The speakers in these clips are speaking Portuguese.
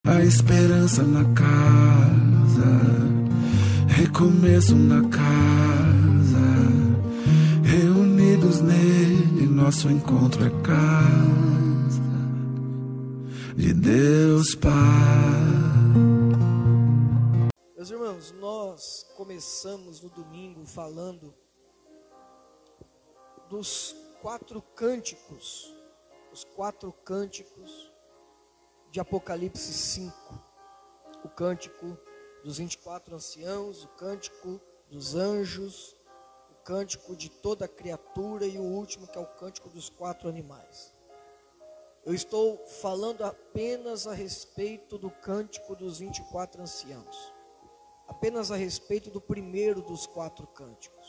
A esperança na casa, recomeço na casa, reunidos nele, nosso encontro é casa de Deus Pai. Meus irmãos, nós começamos no domingo falando dos 4 cânticos, os 4 cânticos de Apocalipse 5, o cântico dos 24 anciãos, o cântico dos anjos, o cântico de toda a criatura e o último que é o cântico dos 4 animais. Eu estou falando apenas a respeito do cântico dos 24 anciãos, apenas a respeito do primeiro dos 4 cânticos,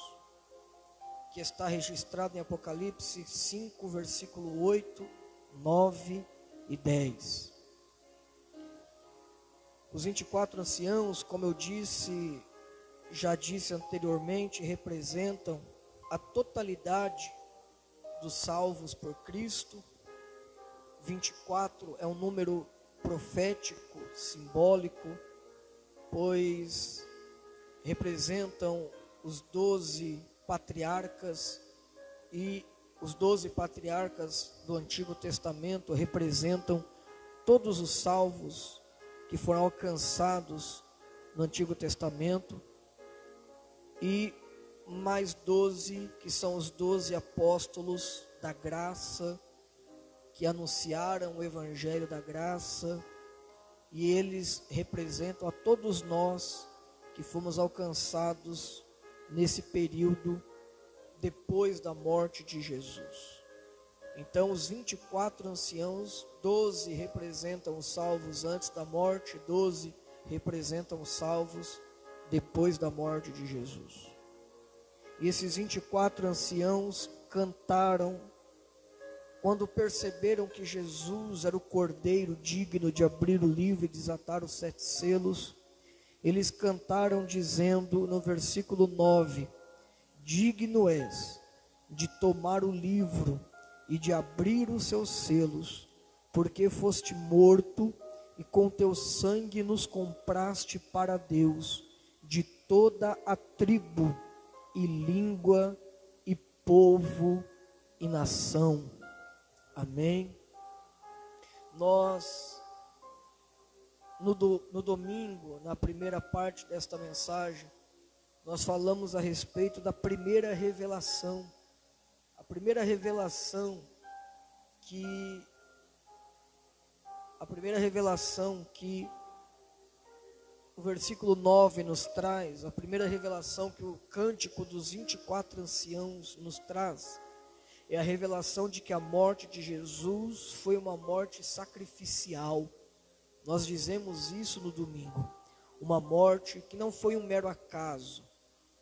que está registrado em Apocalipse 5, versículo 8, 9 e 10. Os 24 anciãos, como eu já disse anteriormente, representam a totalidade dos salvos por Cristo. 24 é um número profético, simbólico, pois representam os 12 patriarcas, e os 12 patriarcas do Antigo Testamento representam todos os salvos que foram alcançados no Antigo Testamento, e mais 12 que são os 12 apóstolos da graça, que anunciaram o Evangelho da graça, e eles representam a todos nós que fomos alcançados nesse período depois da morte de Jesus. Então os 24 anciãos, 12 representam os salvos antes da morte, 12 representam os salvos depois da morte de Jesus. E esses 24 anciãos cantaram quando perceberam que Jesus era o Cordeiro digno de abrir o livro e desatar os 7 selos. Eles cantaram dizendo no versículo 9: digno és de tomar o livro e de abrir os seus selos, porque foste morto e com teu sangue nos compraste para Deus de toda a tribo e língua e povo e nação. Amém. Nós no domingo, na primeira parte desta mensagem, nós falamos a respeito da primeira revelação. A primeira revelação que o versículo 9 nos traz, a primeira revelação que o cântico dos 24 anciãos nos traz, é a revelação de que a morte de Jesus foi uma morte sacrificial. Nós dizemos isso no domingo, uma morte que não foi um mero acaso,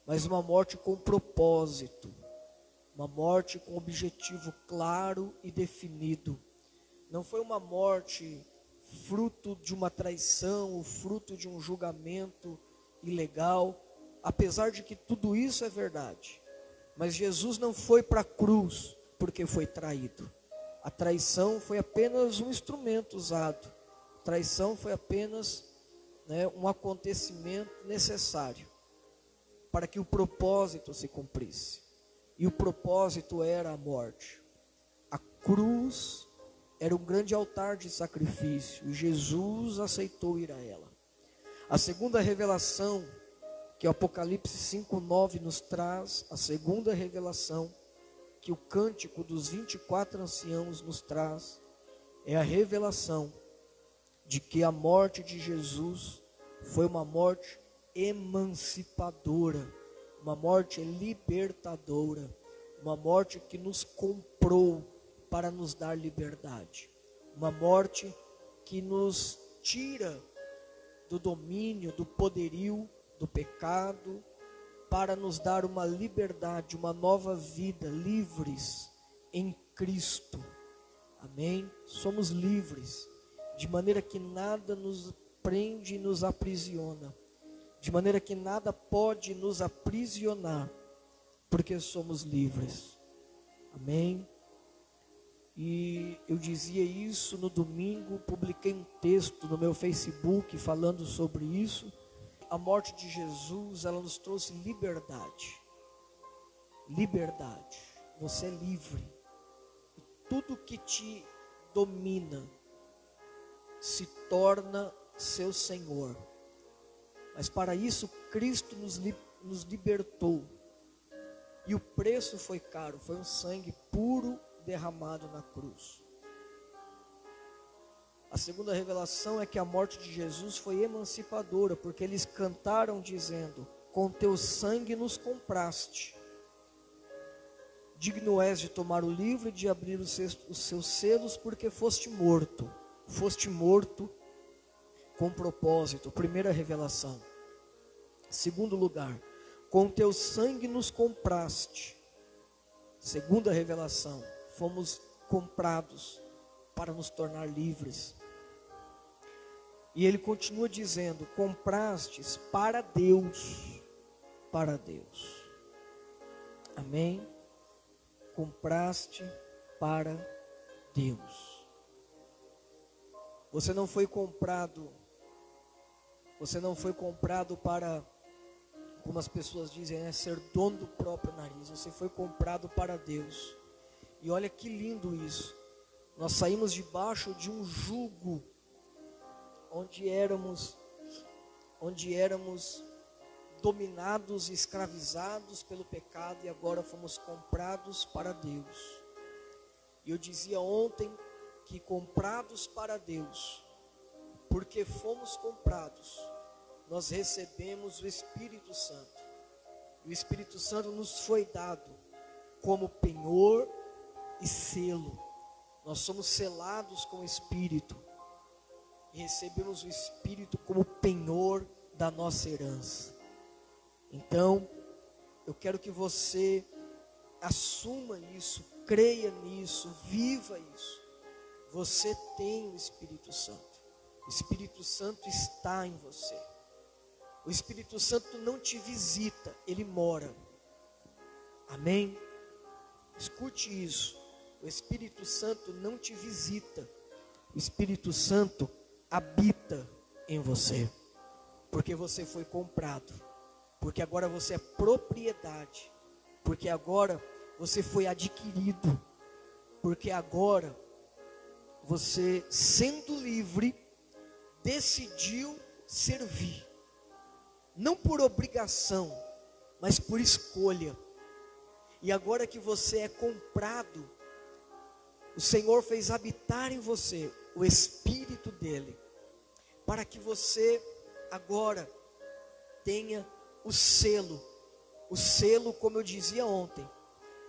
mas uma morte com propósito, uma morte com objetivo claro e definido. Não foi uma morte fruto de uma traição, ou fruto de um julgamento ilegal, apesar de que tudo isso é verdade. Mas Jesus não foi para a cruz porque foi traído. A traição foi apenas um instrumento usado. A traição foi apenas um acontecimento necessário para que o propósito se cumprisse. E o propósito era a morte. A cruz era um grande altar de sacrifício, e Jesus aceitou ir a ela. A segunda revelação que o Apocalipse 5:9 nos traz, a segunda revelação que o cântico dos 24 anciãos nos traz, é a revelação de que a morte de Jesus foi uma morte emancipadora, uma morte libertadora, uma morte que nos comprou para nos dar liberdade, uma morte que nos tira do domínio, do poderio do pecado, para nos dar uma liberdade, uma nova vida, livres em Cristo. Amém? Somos livres, de maneira que nada nos prende e nos aprisiona, de maneira que nada pode nos aprisionar, porque somos livres. Amém? E eu dizia isso no domingo, publiquei um texto no meu Facebook falando sobre isso. A morte de Jesus, ela nos trouxe liberdade. Liberdade. Você é livre. E tudo que te domina se torna seu Senhor. Mas para isso Cristo nos libertou. E o preço foi caro, foi um sangue puro derramado na cruz. A segunda revelação é que a morte de Jesus foi emancipadora, porque eles cantaram dizendo: com teu sangue nos compraste. Digno és de tomar o livro e de abrir os seus selos, porque foste morto. Foste morto com propósito. Primeira revelação. Segundo lugar, com teu sangue nos compraste. Segunda revelação, fomos comprados para nos tornar livres. E ele continua dizendo: comprastes para Deus. Para Deus. Amém? Compraste para Deus. Você não foi comprado para, como as pessoas dizem, ser dono do próprio nariz. Você foi comprado para Deus. E olha que lindo isso. Nós saímos debaixo de um jugo onde éramos dominados e escravizados pelo pecado, e agora fomos comprados para Deus. E eu dizia ontem que comprados para Deus, porque fomos comprados, nós recebemos o Espírito Santo. O Espírito Santo nos foi dado como penhor e selo. Nós somos selados com o Espírito e recebemos o Espírito como penhor da nossa herança. Então, eu quero que você assuma isso, creia nisso, viva isso. Você tem o Espírito Santo. O Espírito Santo está em você. O Espírito Santo não te visita, ele mora. Amém? Escute isso. O Espírito Santo não te visita. O Espírito Santo habita em você. Porque você foi comprado. Porque agora você é propriedade. Porque agora você foi adquirido. Porque agora você, sendo livre, decidiu servir. Não por obrigação, mas por escolha. E agora que você é comprado, o Senhor fez habitar em você o Espírito dele, para que você agora tenha o selo. O selo, como eu dizia ontem,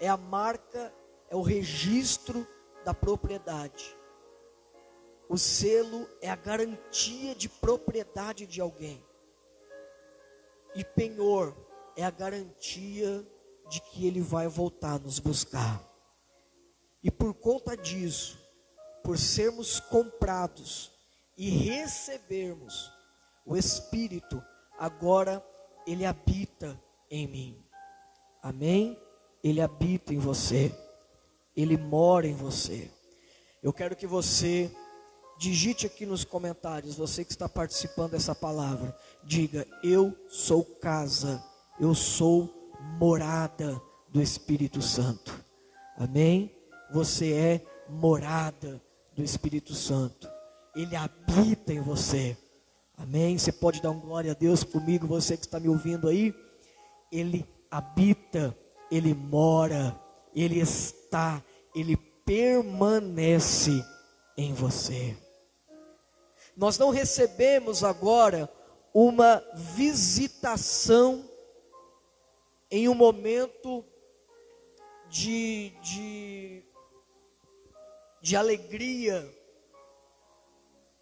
é a marca, é o registro da propriedade. O selo é a garantia de propriedade de alguém. E penhor é a garantia de que ele vai voltar nos buscar. E por conta disso, por sermos comprados e recebermos o Espírito, agora ele habita em mim. Amém? Ele habita em você. Ele mora em você. Eu quero que você digite aqui nos comentários, você que está participando dessa palavra, diga: eu sou casa, eu sou morada do Espírito Santo. Amém? Você é morada do Espírito Santo. Ele habita em você. Amém? Você pode dar um glória a Deus comigo, você que está me ouvindo aí? Ele habita, ele mora, ele está, ele permanece em você. Nós não recebemos agora uma visitação em um momento de alegria.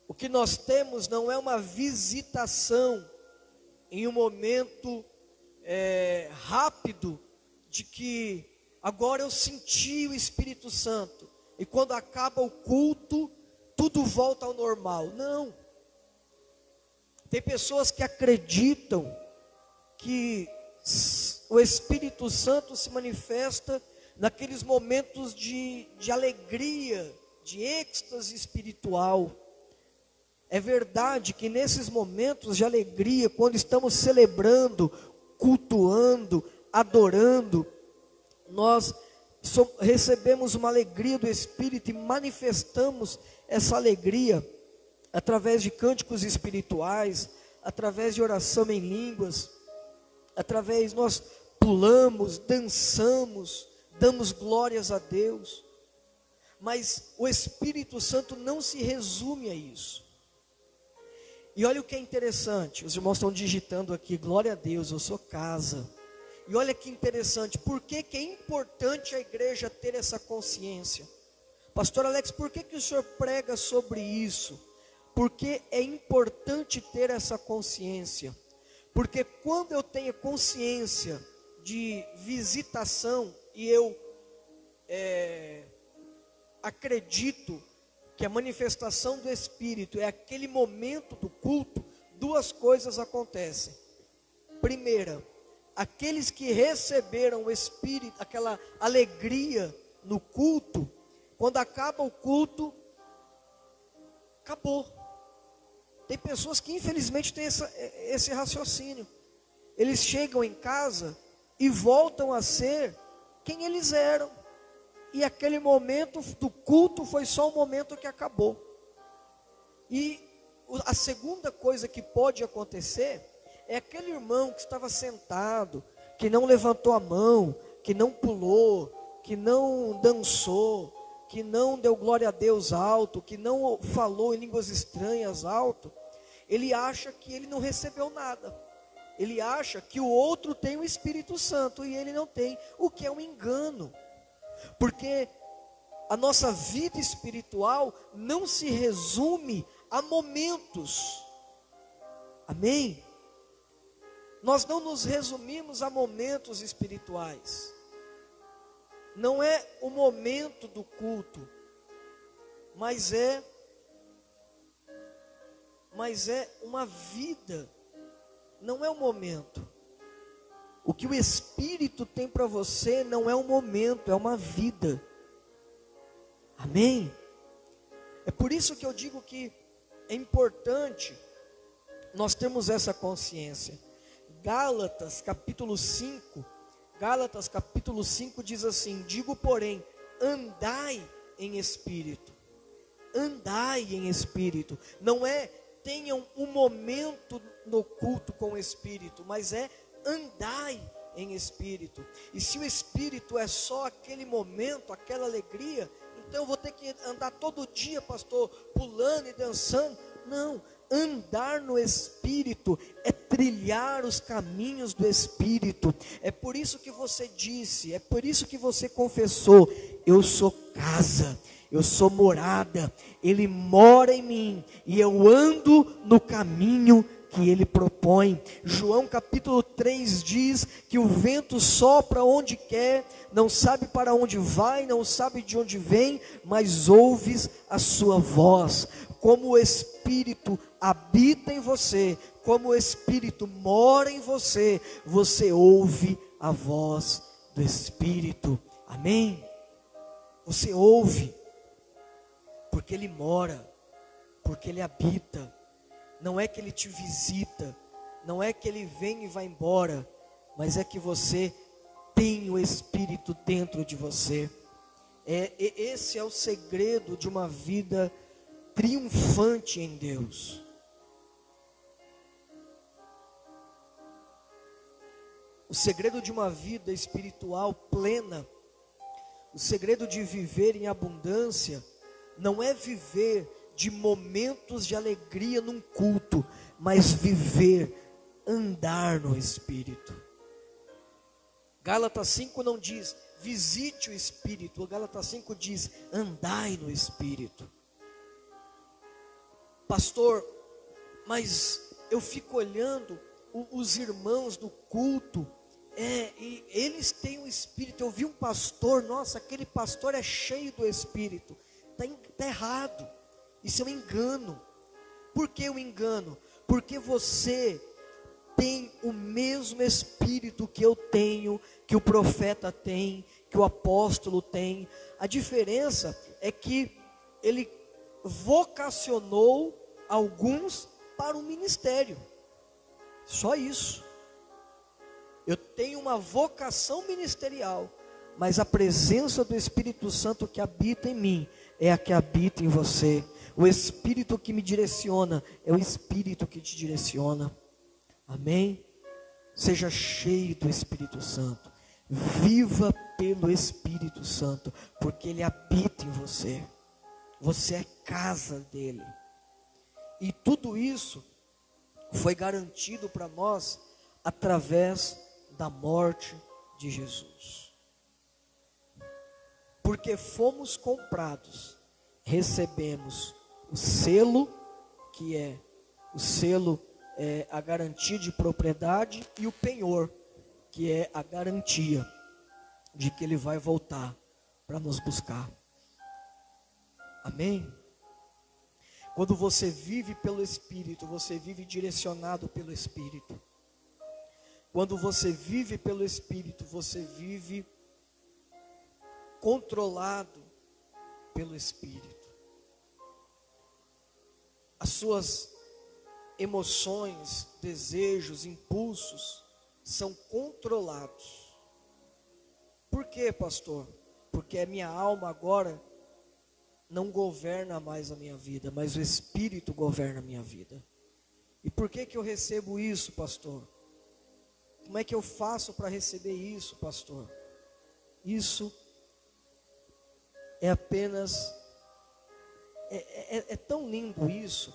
O que nós temos não é uma visitação em um momento rápido, de que agora eu senti o Espírito Santo, e quando acaba o culto, tudo volta ao normal. Não. Tem pessoas que acreditam que o Espírito Santo se manifesta naqueles momentos de alegria, de êxtase espiritual. É verdade que nesses momentos de alegria, quando estamos celebrando, cultuando, adorando, nós recebemos uma alegria do Espírito e manifestamos essa alegria através de cânticos espirituais, através de oração em línguas, nós pulamos, dançamos, damos glórias a Deus. Mas o Espírito Santo não se resume a isso. E olha o que é interessante, os irmãos estão digitando aqui, glória a Deus, eu sou casa. E olha que interessante, por que é importante a igreja ter essa consciência? Pastor Alex, por que o senhor prega sobre isso? Porque é importante ter essa consciência. Porque quando eu tenho consciência de visitação e eu acredito que a manifestação do Espírito é aquele momento do culto, duas coisas acontecem. Primeira, aqueles que receberam o Espírito, aquela alegria no culto, quando acaba o culto, acabou. Tem pessoas que infelizmente têm esse raciocínio. Eles chegam em casa e voltam a ser quem eles eram. E aquele momento do culto foi só um momento que acabou. E a segunda coisa que pode acontecer é aquele irmão que estava sentado, que não levantou a mão, que não pulou, que não dançou, que não deu glória a Deus alto, que não falou em línguas estranhas alto. Ele acha que ele não recebeu nada. Ele acha que o outro tem o Espírito Santo e ele não tem, o que é um engano. Porque a nossa vida espiritual não se resume a momentos. Amém? Nós não nos resumimos a momentos espirituais. Não é o momento do culto, mas é uma vida. Não é um momento. O que o Espírito tem para você não é um momento, é uma vida. Amém? É por isso que eu digo que é importante nós termos essa consciência. Gálatas capítulo 5 diz assim: digo porém, andai em espírito. Andai em espírito. Não é tenham um momento no culto com o Espírito, mas é andai em espírito. E se o Espírito é só aquele momento, aquela alegria, então eu vou ter que andar todo dia, pastor, pulando e dançando. Não, andar no Espírito é trilhar os caminhos do Espírito. É por isso que você disse, é por isso que você confessou: eu sou casa, eu sou morada, Ele mora em mim e eu ando no caminho que Ele propõe. João capítulo 3 diz que o vento sopra onde quer, não sabe para onde vai, não sabe de onde vem, mas ouves a sua voz. Como o Espírito habita em você, como o Espírito mora em você, você ouve a voz do Espírito. Amém? Você ouve, porque Ele mora, porque Ele habita. Não é que Ele te visita, não é que Ele vem e vai embora, mas é que você tem o Espírito dentro de você. Esse é o segredo de uma vida triunfante em Deus. O segredo de uma vida espiritual plena, o segredo de viver em abundância, não é viver de momentos de alegria num culto, mas andar no Espírito. Gálatas 5 não diz visite o Espírito, Gálatas 5 diz andai no Espírito. Pastor, mas eu fico olhando os irmãos do culto, e eles têm o Espírito. Eu vi um pastor, nossa, aquele pastor é cheio do Espírito. Está errado. Isso é um engano. Por que o engano? Porque você tem o mesmo Espírito que eu tenho, que o profeta tem, que o apóstolo tem. A diferença é que ele vocacionou alguns para o ministério. Só isso. Eu tenho uma vocação ministerial, mas a presença do Espírito Santo que habita em mim é a que habita em você. O Espírito que me direciona é o Espírito que te direciona. Amém? Seja cheio do Espírito Santo. Viva pelo Espírito Santo, porque Ele habita em você. Você é casa dele. E tudo isso foi garantido para nós através da morte de Jesus. Porque fomos comprados, recebemos o selo, que é o selo, a garantia de propriedade, e o penhor, que é a garantia de que Ele vai voltar para nos buscar. Amém? Quando você vive pelo Espírito, você vive direcionado pelo Espírito. Quando você vive pelo Espírito, você vive controlado pelo Espírito. As suas emoções, desejos, impulsos são controlados. Por quê, pastor? Porque a minha alma agora não governa mais a minha vida, mas o Espírito governa a minha vida. E por que eu recebo isso, pastor? Como é que eu faço para receber isso, pastor? Isso é apenas, é tão lindo isso,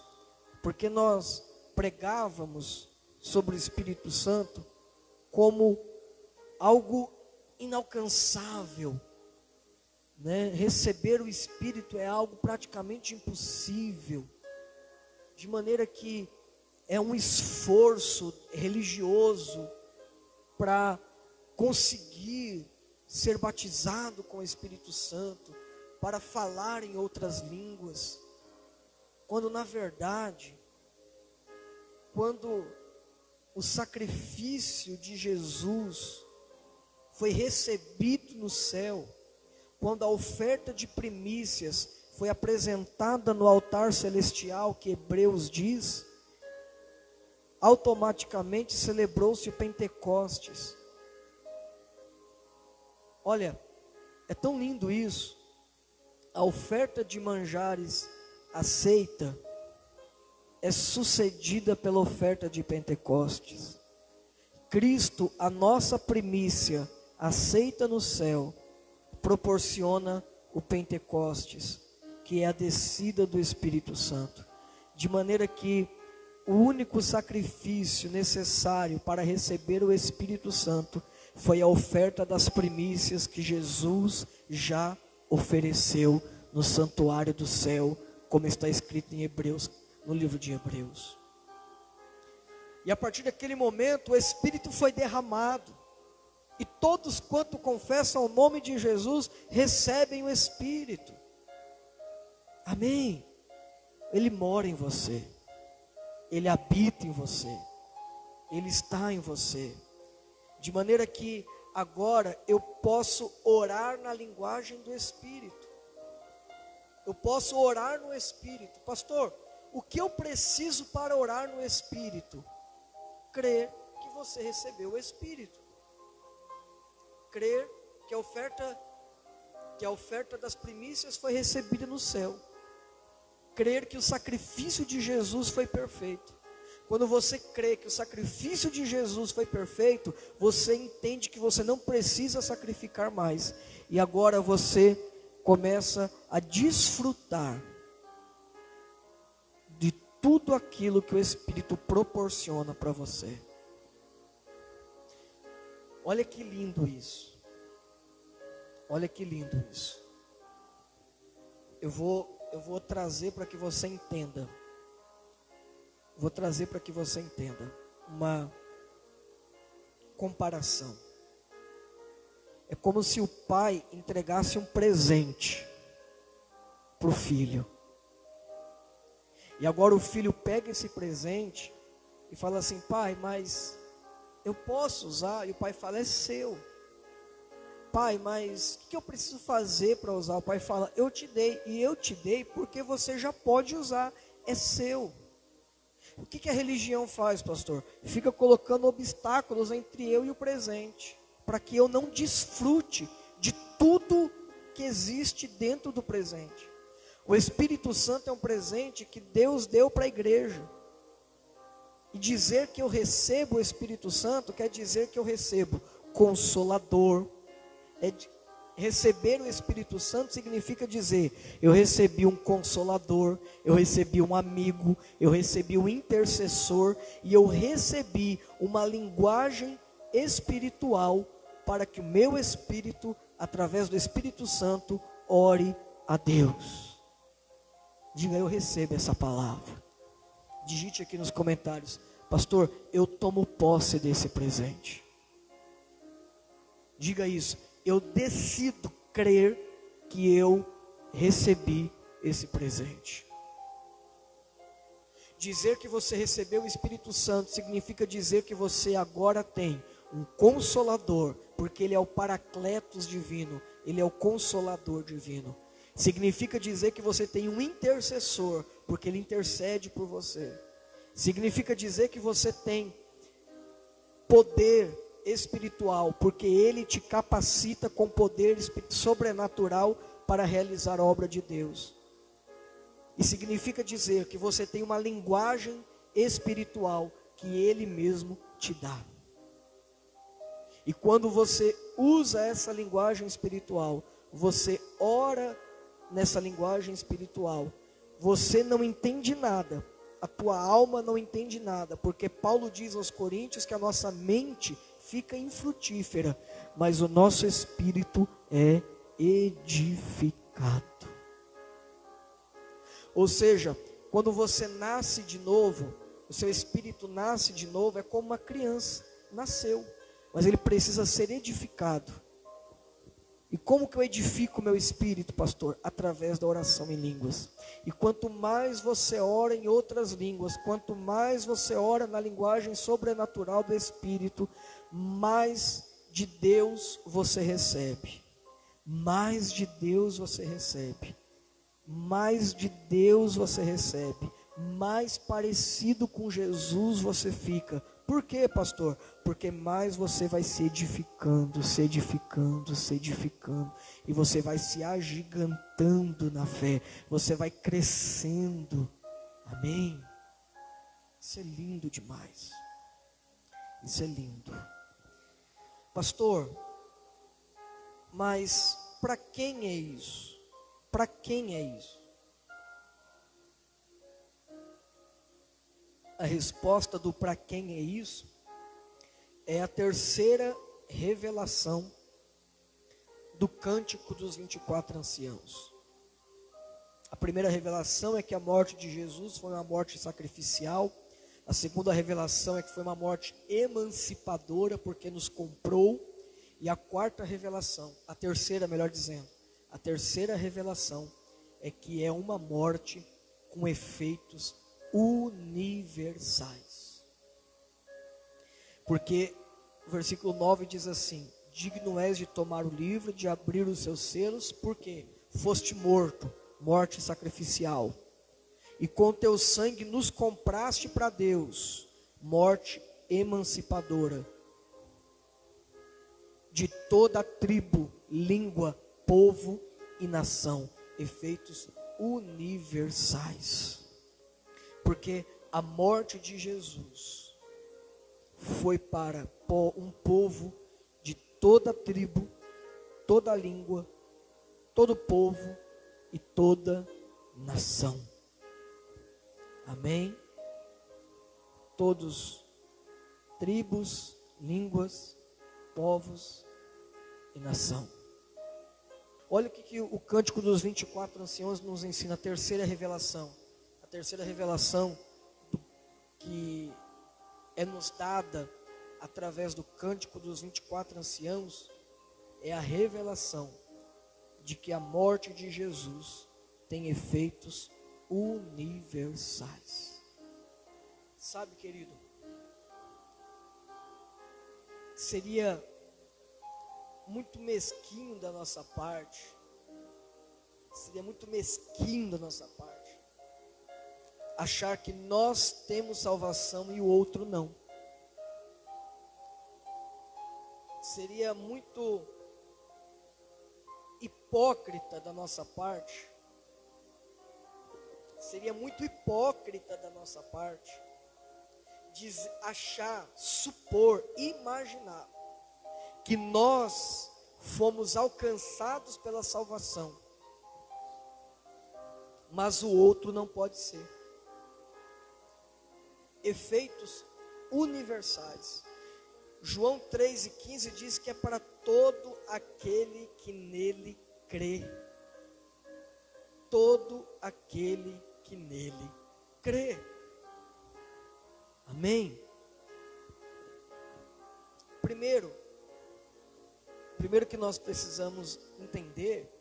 porque nós pregávamos sobre o Espírito Santo como algo inalcançável, né? Receber o Espírito é algo praticamente impossível, de maneira que é um esforço religioso para conseguir ser batizado com o Espírito Santo, para falar em outras línguas, quando na verdade, quando o sacrifício de Jesus foi recebido no céu, quando a oferta de primícias foi apresentada no altar celestial, que Hebreus diz, automaticamente celebrou-se o Pentecostes. Olha, é tão lindo isso. A oferta de manjares aceita é sucedida pela oferta de Pentecostes. Cristo, a nossa primícia, aceita no céu, proporciona o Pentecostes, que é a descida do Espírito Santo, de maneira que o único sacrifício necessário para receber o Espírito Santo foi a oferta das primícias que Jesus já ofereceu no santuário do céu, como está escrito em Hebreus, no livro de Hebreus. E a partir daquele momento o Espírito foi derramado, e todos quanto confessam o nome de Jesus recebem o Espírito. Amém? Ele mora em você, Ele habita em você, Ele está em você, de maneira que agora eu posso orar na linguagem do Espírito. Eu posso orar no Espírito. Pastor, o que eu preciso para orar no Espírito? Crer que você recebeu o Espírito. Crer que a oferta das primícias foi recebida no céu. Crer que o sacrifício de Jesus foi perfeito. Quando você crê que o sacrifício de Jesus foi perfeito, você entende que você não precisa sacrificar mais. E agora você começa a desfrutar de tudo aquilo que o Espírito proporciona para você. Olha que lindo isso. Olha que lindo isso. Eu vou trazer para que você entenda. Vou trazer para que você entenda uma comparação. É como se o pai entregasse um presente para o filho. E agora o filho pega esse presente e fala assim: pai, mas eu posso usar? E o pai fala: é seu. pai, mas o que eu preciso fazer para usar? O pai fala, eu te dei, e eu te dei porque você já pode usar, é seu. O que a religião faz, pastor? Fica colocando obstáculos entre eu e o presente, para que eu não desfrute de tudo que existe dentro do presente. O Espírito Santo é um presente que Deus deu para a igreja. E dizer que eu recebo o Espírito Santo quer dizer que eu recebo Consolador. Receber o Espírito Santo significa dizer, eu recebi um Consolador, eu recebi um amigo, eu recebi um intercessor, e eu recebi uma linguagem espiritual, para que o meu espírito, através do Espírito Santo, ore a Deus. Diga, eu recebo essa palavra. Digite aqui nos comentários, pastor, eu tomo posse desse presente. Diga isso, eu decido crer que eu recebi esse presente. Dizer que você recebeu o Espírito Santo significa dizer que você agora tem um Consolador, porque Ele é o Paracletos divino, Ele é o Consolador divino. Significa dizer que você tem um intercessor, porque Ele intercede por você. Significa dizer que você tem poder espiritual, porque Ele te capacita com poder sobrenatural para realizar a obra de Deus. E significa dizer que você tem uma linguagem espiritual que Ele mesmo te dá. E quando você usa essa linguagem espiritual, você ora nessa linguagem espiritual, você não entende nada, a tua alma não entende nada, porque Paulo diz aos Coríntios que a nossa mente fica infrutífera, mas o nosso espírito é edificado. Ou seja, quando você nasce de novo, o seu espírito nasce de novo, é como uma criança, nasceu, mas ele precisa ser edificado. E como que eu edifico o meu espírito, pastor? Através da oração em línguas. E quanto mais você ora em outras línguas, quanto mais você ora na linguagem sobrenatural do Espírito, mais de Deus você recebe. Mais de Deus você recebe. Mais de Deus você recebe. Mais parecido com Jesus você fica. Por quê, pastor? Porque mais você vai se edificando, se edificando, se edificando. E você vai se agigantando na fé. Você vai crescendo. Amém? Isso é lindo demais. Isso é lindo. Pastor, mas para quem é isso? Para quem é isso? A resposta do para quem é isso é a terceira revelação do Cântico dos 24 anciãos. A primeira revelação é que a morte de Jesus foi uma morte sacrificial. A segunda revelação é que foi uma morte emancipadora, porque nos comprou. E a quarta revelação, a terceira, melhor dizendo, a terceira revelação é que é uma morte com efeitos universais. Porque o versículo 9 diz assim: digno és de tomar o livro, de abrir os seus selos, porque foste morto, morte sacrificial, e com teu sangue nos compraste para Deus, morte emancipadora, de toda a tribo, língua, povo e nação, efeitos universais. Porque a morte de Jesus foi para um povo de toda tribo, toda língua, todo povo e toda nação. Amém? Todos, tribos, línguas, povos e nação. Olha o que o Cântico dos 24 anciãos nos ensina, a terceira revelação. A terceira revelação que é nos dada através do Cântico dos 24 anciãos é a revelação de que a morte de Jesus tem efeitos universais. Sabe, querido, seria muito mesquinho da nossa parte, seria muito mesquinho da nossa parte, achar que nós temos salvação e o outro não. Seria muito hipócrita da nossa parte, achar, supor, imaginar que nós fomos alcançados pela salvação, mas o outro não pode ser. Efeitos universais. João 3,15 diz que é para todo aquele que nele crê. Todo aquele que nele crê. Amém? Primeiro que nós precisamos entender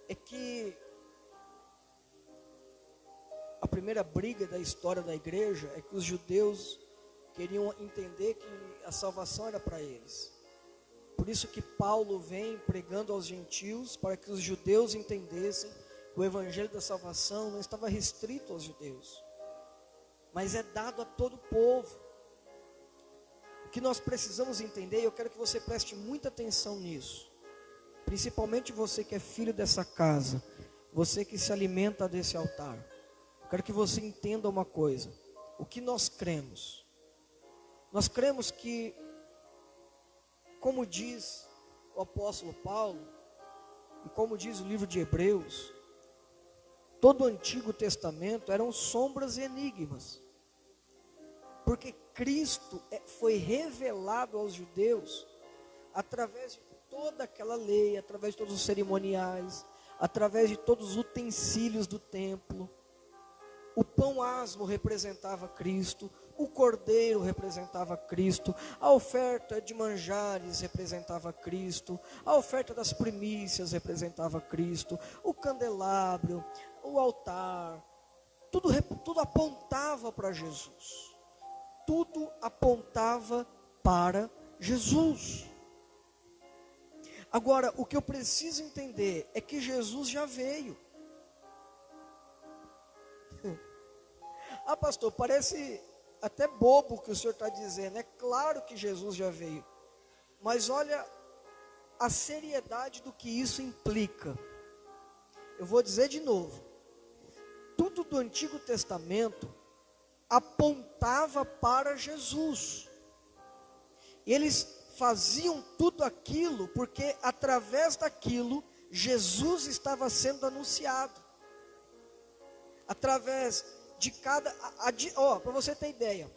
é que a primeira briga da história da igreja é que os judeus queriam entender que a salvação era para eles. Por isso que Paulo vem pregando aos gentios, para que os judeus entendessem que o evangelho da salvação não estava restrito aos judeus, mas é dado a todo o povo. O que nós precisamos entender, e eu quero que você preste muita atenção nisso, principalmente você que é filho dessa casa, você que se alimenta desse altar, eu quero que você entenda uma coisa: o que nós cremos? Nós cremos que, como diz o apóstolo Paulo, e como diz o livro de Hebreus, todo o Antigo Testamento eram sombras e enigmas, porque Cristo foi revelado aos judeus através de toda aquela lei, através de todos os cerimoniais, através de todos os utensílios do templo. O pão asmo representava Cristo, o cordeiro representava Cristo, a oferta de manjares representava Cristo, a oferta das primícias representava Cristo, o candelabro, o altar, tudo apontava para Jesus. Tudo apontava para Jesus. Agora, o que eu preciso entender é que Jesus já veio. Ah, pastor, parece até bobo o que o senhor está dizendo. É claro que Jesus já veio, mas olha a seriedade do que isso implica. Eu vou dizer de novo: tudo do Antigo Testamento apontava para Jesus. Eles faziam tudo aquilo porque através daquilo Jesus estava sendo anunciado. Através de cada, para você ter ideia,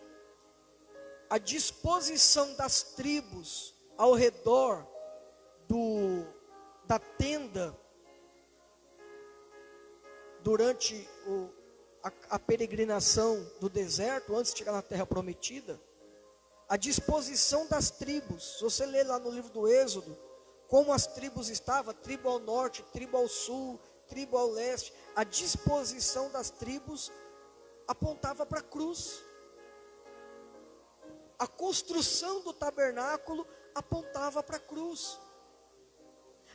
a disposição das tribos ao redor da tenda durante a peregrinação do deserto, antes de chegar na terra prometida, a disposição das tribos. Se você ler lá no livro do Êxodo, como as tribos estavam, tribo ao norte, tribo ao sul, tribo ao leste, a disposição das tribos apontava para a cruz. A construção do tabernáculo apontava para a cruz.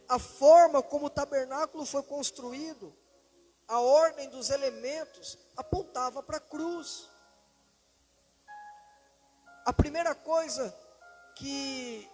A forma como o tabernáculo foi construído, a ordem dos elementos apontava para a cruz. A primeira coisa que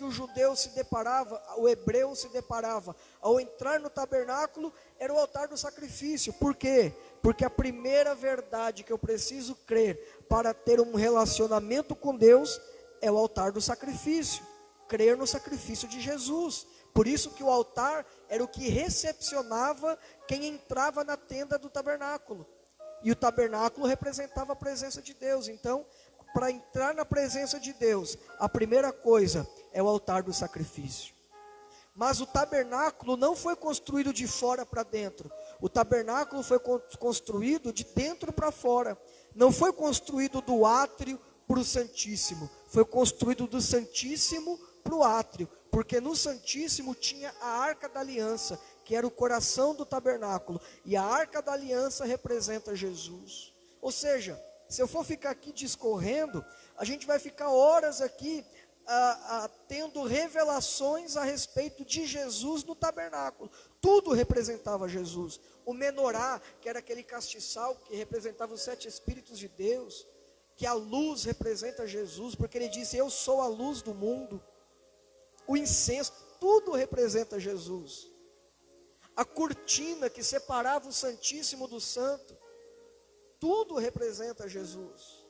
o judeu se deparava, o hebreu se deparava ao entrar no tabernáculo, era o altar do sacrifício. Por quê? Porque a primeira verdade que eu preciso crer para ter um relacionamento com Deus é o altar do sacrifício, crer no sacrifício de Jesus. Por isso que o altar era o que recepcionava quem entrava na tenda do tabernáculo, e o tabernáculo representava a presença de Deus. Então, para entrar na presença de Deus, a primeira coisa é o altar do sacrifício. Mas o tabernáculo não foi construído de fora para dentro. O tabernáculo foi construído de dentro para fora. Não foi construído do átrio para o Santíssimo. Foi construído do Santíssimo para o átrio. Porque no Santíssimo tinha a Arca da Aliança, que era o coração do tabernáculo. E a Arca da Aliança representa Jesus. Ou seja, Se eu for ficar aqui discorrendo, a gente vai ficar horas aqui tendo revelações a respeito de Jesus no tabernáculo. Tudo representava Jesus. O menorá, que era aquele castiçal que representava os 7 Espíritos de Deus, que a luz representa Jesus, porque ele disse: eu sou a luz do mundo. O incenso, tudo representa Jesus. A cortina que separava o Santíssimo do Santo, tudo representa Jesus.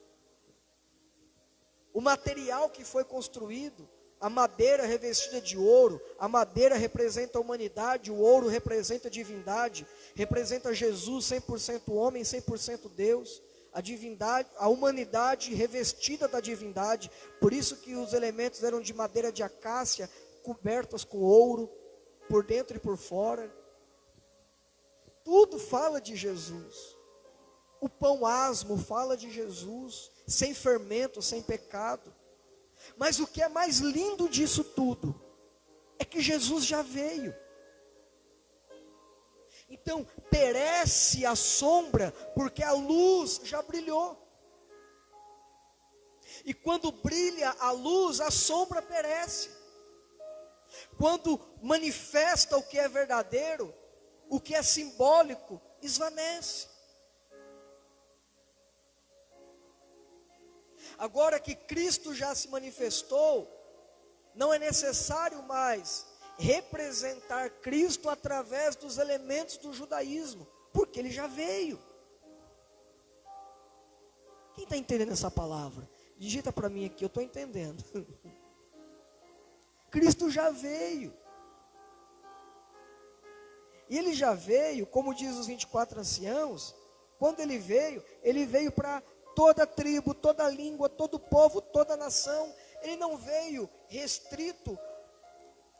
O material que foi construído, a madeira revestida de ouro, a madeira representa a humanidade, o ouro representa a divindade, representa Jesus 100% homem, 100% Deus, a divindade, a humanidade revestida da divindade. Por isso que os elementos eram de madeira de acácia, cobertas com ouro, por dentro e por fora. Tudo fala de Jesus. O pão asmo fala de Jesus, sem fermento, sem pecado. Mas o que é mais lindo disso tudo é que Jesus já veio. Então, perece a sombra, porque a luz já brilhou. E quando brilha a luz, a sombra perece. Quando manifesta o que é verdadeiro, o que é simbólico, esvanece. Agora que Cristo já se manifestou, não é necessário mais representar Cristo através dos elementos do judaísmo, porque ele já veio. Quem está entendendo essa palavra? Digita para mim aqui, eu estou entendendo. Cristo já veio. E ele já veio, como diz os 24 anciãos, quando ele veio para toda tribo, toda língua, todo povo, toda nação. Ele não veio restrito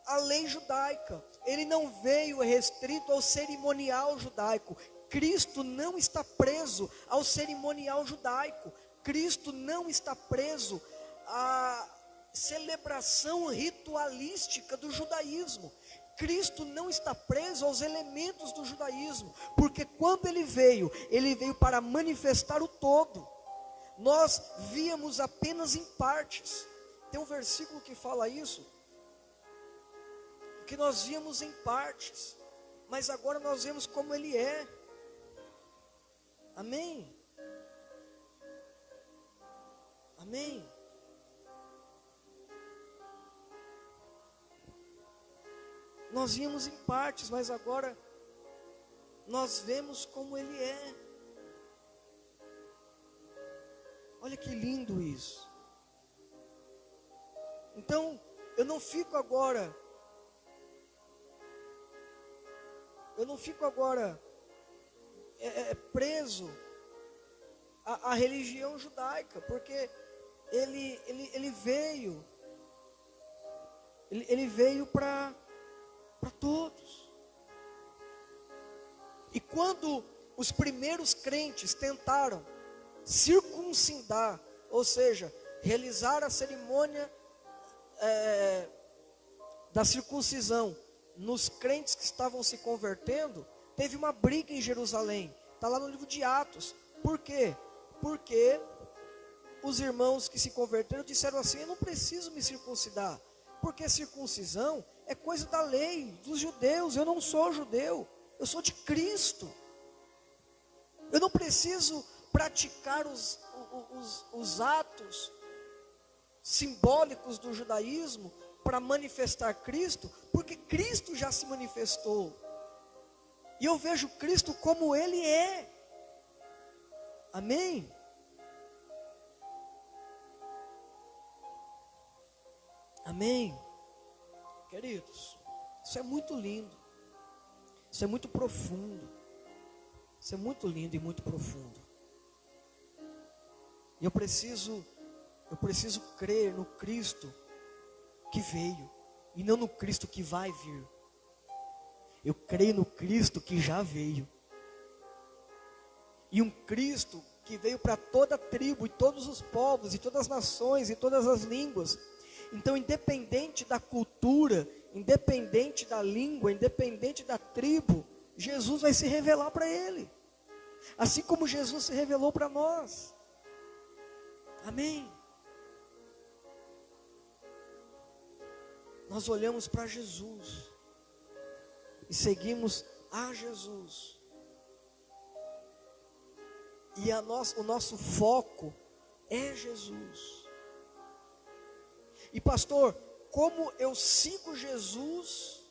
à lei judaica. Ele não veio restrito ao cerimonial judaico. Cristo não está preso ao cerimonial judaico. Cristo não está preso à celebração ritualística do judaísmo. Cristo não está preso aos elementos do judaísmo, porque quando ele veio para manifestar o todo. Nós víamos apenas em partes. Tem um versículo que fala isso, que nós víamos em partes, mas agora nós vemos como ele é. Amém? Amém? Nós víamos em partes, mas agora nós vemos como ele é. Olha que lindo isso. Então, eu não fico agora preso à religião judaica, porque ele veio para todos. E quando os primeiros crentes tentaram circuncidar, ou seja, realizar a cerimônia da circuncisão nos crentes que estavam se convertendo, teve uma briga em Jerusalém. Está lá no livro de Atos. Por quê? Porque os irmãos que se converteram disseram assim: eu não preciso me circuncidar, porque circuncisão é coisa da lei, dos judeus. Eu não sou judeu, eu sou de Cristo. Eu não preciso praticar os atos simbólicos do judaísmo para manifestar Cristo, porque Cristo já se manifestou. E eu vejo Cristo como ele é. Amém? Amém? Queridos, isso é muito lindo. Isso é muito profundo. Isso é muito lindo e muito profundo. E eu preciso crer no Cristo que veio, e não no Cristo que vai vir. Eu creio no Cristo que já veio. E um Cristo que veio para toda tribo, e todos os povos, e todas as nações, e todas as línguas. Então, independente da cultura, independente da língua, independente da tribo, Jesus vai se revelar para ele. Assim como Jesus se revelou para nós. Amém? Nós olhamos para Jesus e seguimos a Jesus. E o nosso foco é Jesus. E pastor, como eu sigo Jesus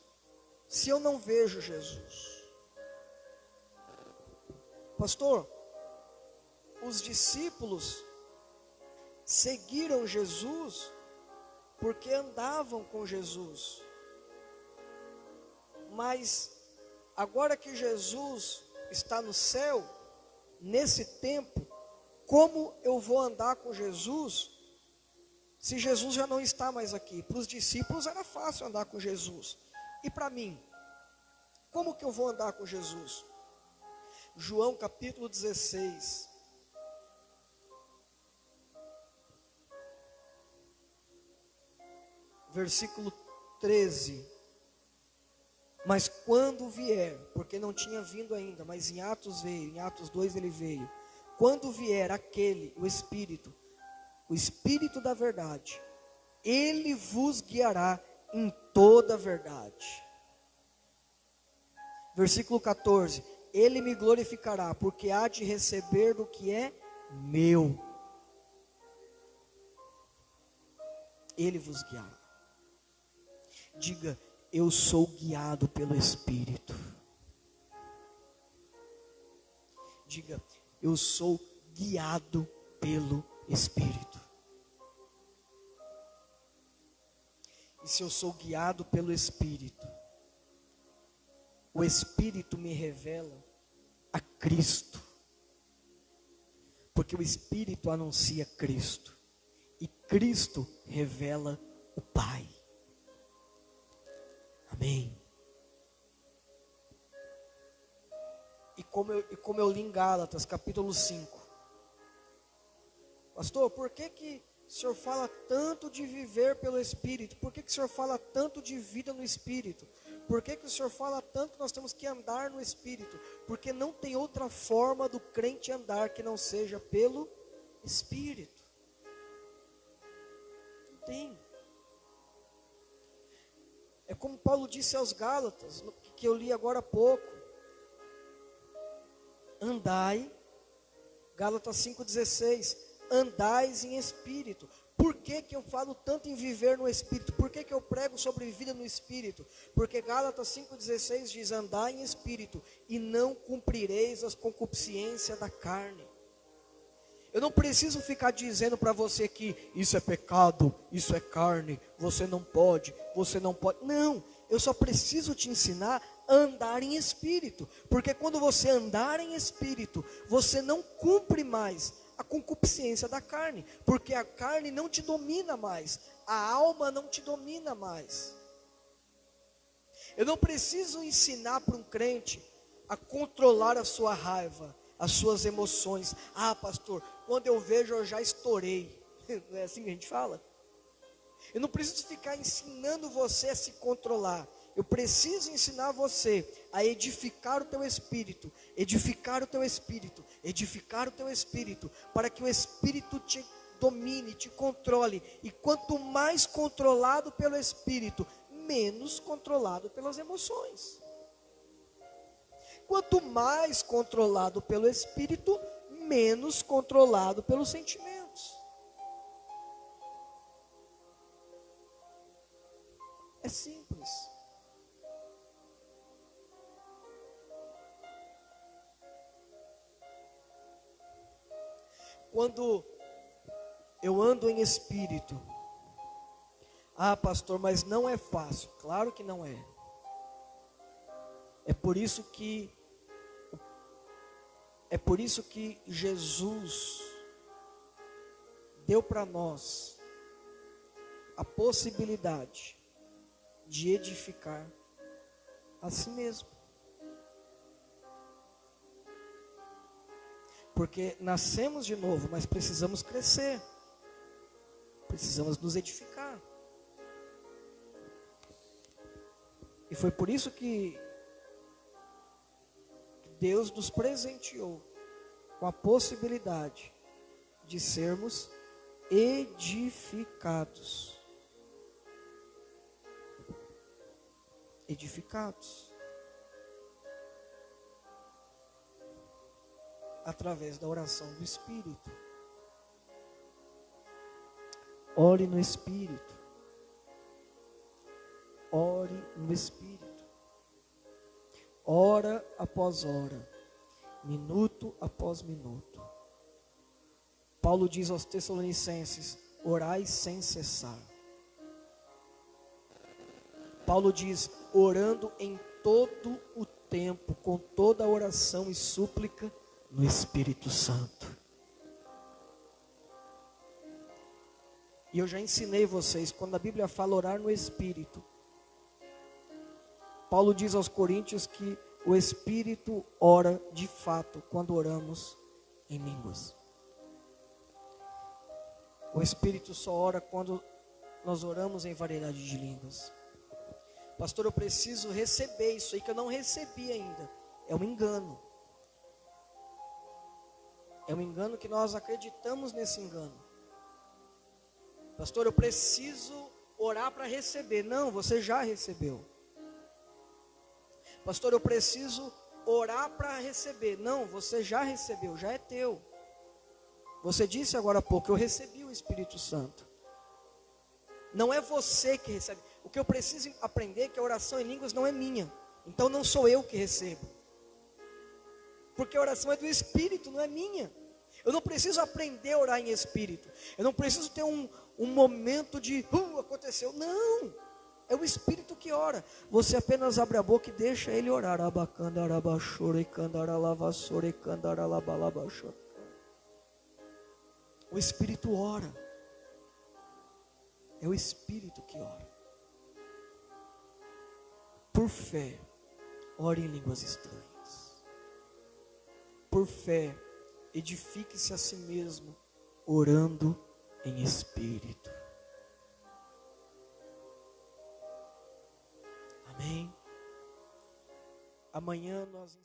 se eu não vejo Jesus? Pastor, os discípulos seguiram Jesus porque andavam com Jesus. Mas agora que Jesus está no céu, nesse tempo, como eu vou andar com Jesus se Jesus já não está mais aqui? Para os discípulos era fácil andar com Jesus. E para mim, como que eu vou andar com Jesus? João capítulo 16. Versículo 13. Mas quando vier, porque não tinha vindo ainda, mas em Atos veio, em Atos 2 ele veio. Quando vier aquele, o Espírito da verdade, ele vos guiará em toda a verdade. Versículo 14. Ele me glorificará, porque há de receber do que é meu. Ele vos guiará. Diga, eu sou guiado pelo Espírito. Diga, eu sou guiado pelo Espírito. E se eu sou guiado pelo Espírito, o Espírito me revela a Cristo. Porque o Espírito anuncia Cristo. E Cristo revela o Pai. Amém. E como eu li em Gálatas, capítulo 5. Pastor, por que o Senhor fala tanto de viver pelo Espírito? Por que o Senhor fala tanto de vida no Espírito? Por que o Senhor fala tanto que nós temos que andar no Espírito? Porque não tem outra forma do crente andar que não seja pelo Espírito. Não tem. É como Paulo disse aos Gálatas, que eu li agora há pouco. Andai, Gálatas 5,16, andais em Espírito. Por que eu falo tanto em viver no Espírito? Por que eu prego sobre vida no Espírito? Porque Gálatas 5,16 diz, andai em Espírito, e não cumprireis as concupiscências da carne. Eu não preciso ficar dizendo para você que isso é pecado, isso é carne, você não pode. Não, eu só preciso te ensinar a andar em Espírito. Porque quando você andar em Espírito, você não cumpre mais a concupiscência da carne. Porque a carne não te domina mais, a alma não te domina mais. Eu não preciso ensinar para um crente a controlar a sua raiva, as suas emoções. Ah, pastor, quando eu vejo eu já estourei. Não é assim que a gente fala? Eu não preciso ficar ensinando você a se controlar. Eu preciso ensinar você a edificar o teu espírito, edificar o teu espírito, edificar o teu espírito, para que o Espírito te domine, te controle. E quanto mais controlado pelo Espírito, menos controlado pelas emoções. Quanto mais controlado pelo Espírito, menos controlado pelos sentimentos. É simples. Quando eu ando em Espírito, ah, pastor, mas não é fácil. Claro que não é. É por isso que Jesus deu para nós a possibilidade de edificar a si mesmo. Porque nascemos de novo, mas precisamos crescer. Precisamos nos edificar. E foi por isso que Deus nos presenteou com a possibilidade de sermos edificados. Edificados. Através da oração do Espírito. Ore no Espírito. Ore no Espírito. Hora após hora. Minuto após minuto. Paulo diz aos Tessalonicenses: orai sem cessar. Paulo diz: orando em todo o tempo, com toda a oração e súplica no Espírito Santo. E eu já ensinei vocês, quando a Bíblia fala orar no Espírito, Paulo diz aos Coríntios que o Espírito ora de fato quando oramos em línguas. O Espírito só ora quando nós oramos em variedade de línguas. Pastor, eu preciso receber isso aí que eu não recebi ainda. É um engano. É um engano que nós acreditamos nesse engano. Pastor, eu preciso orar para receber. Não, você já recebeu. Pastor, eu preciso orar para receber. Não, você já recebeu, já é teu. Você disse agora há pouco, eu recebi o Espírito Santo. Não é você que recebe. O que eu preciso aprender é que a oração em línguas não é minha. Então não sou eu que recebo. Porque a oração é do Espírito, não é minha. Eu não preciso aprender a orar em Espírito. Eu não preciso ter um momento de aconteceu. Não. É o Espírito que ora. Você apenas abre a boca e deixa ele orar. O Espírito ora. É o Espírito que ora. Por fé, ore em línguas estranhas. Por fé, edifique-se a si mesmo, orando em Espírito. Amém? Amanhã nós